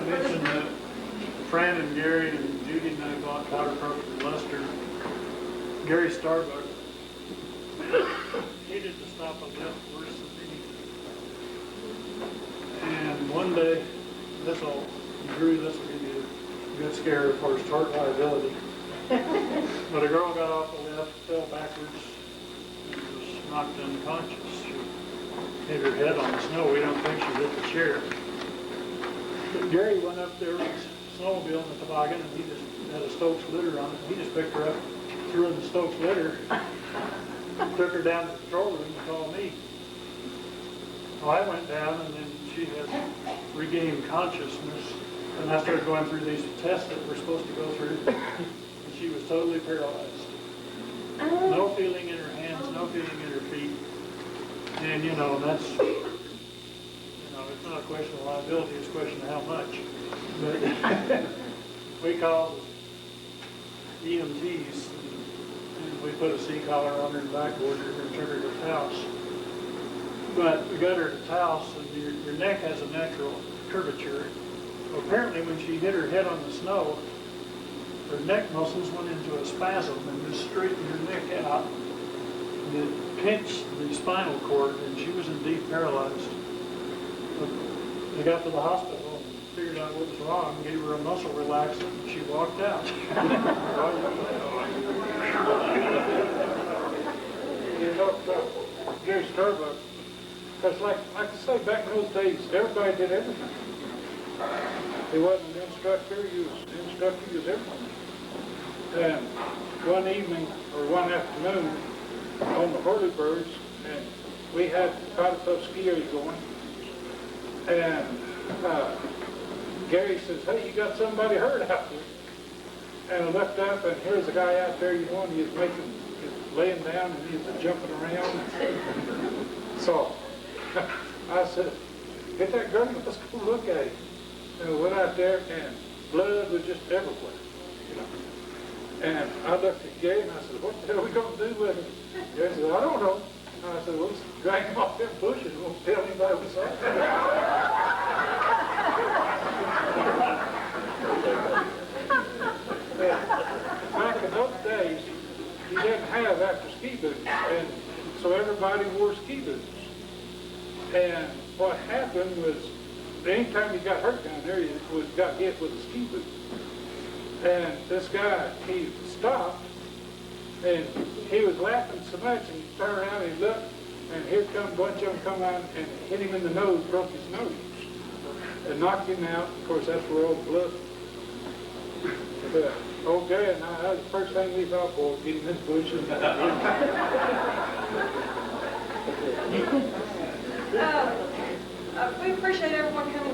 I mentioned that Fran and Gary and Judy and I bought powder coat from Lester. Gary Starbuck hated to stop a lift worse than anything. And one day, Drew, this will give you a good scare as far as tort liability. But a girl got off the lift, fell backwards, and was knocked unconscious. She hit her head on the snow. We don't think she hit the chair. But Gary went up there with his snowmobile and the toboggan, and he just had a Stokes litter on it. He just picked her up, threw in the Stokes litter, took her down to the control room and called me. Well, I went down, and then she had regained consciousness, and I started going through these tests that we're supposed to go through, and she was totally paralyzed. No feeling in her hands, no feeling in her feet, and that's, it's not a question of liability, it's a question of how much. But we called EMTs, and we put a C-collar on her and backboard her and took her to Taos. But we got her to Taos, and your neck has a natural curvature. Well, apparently when she hit her head on the snow, her neck muscles went into a spasm and just straightened her neck out. And it pinched the spinal cord, and she was indeed paralyzed. But they got to the hospital and figured out what was wrong, gave her a muscle relaxant, and she walked out. Gary Starbuck, because like I say, back in those days, everybody did everything. He wasn't an instructor, he was an instructor, he was everything. And one evening, or one afternoon, on the Hurley-Birds, and we had quite a tough ski area going, and Gary says, hey, you got somebody hurt out there. And I looked up, and here's a guy out there, and he was laying down, and he was jumping around. So I said, get that gun, let's go look at him. And we went out there, and blood was just everywhere, And I looked at Gary, and I said, what the hell are we going to do with him? Gary said, I don't know. And I said, well, let's drag him off them bushes. We won't tell anybody we saw him. Back in those days, you didn't have after ski boots, and so everybody wore ski boots. And what happened was, anytime you got hurt down there, you got hit with a ski boot. And this guy, he stopped, and he was laughing so much, and he turned around and he looked, and here come a bunch of them come out and hit him in the nose, broke his nose, and knocked him out. Of course, that's where all the blood. But old Gary and I, that was the first thing we thought, boy, get him in the bushes. We appreciate everyone coming to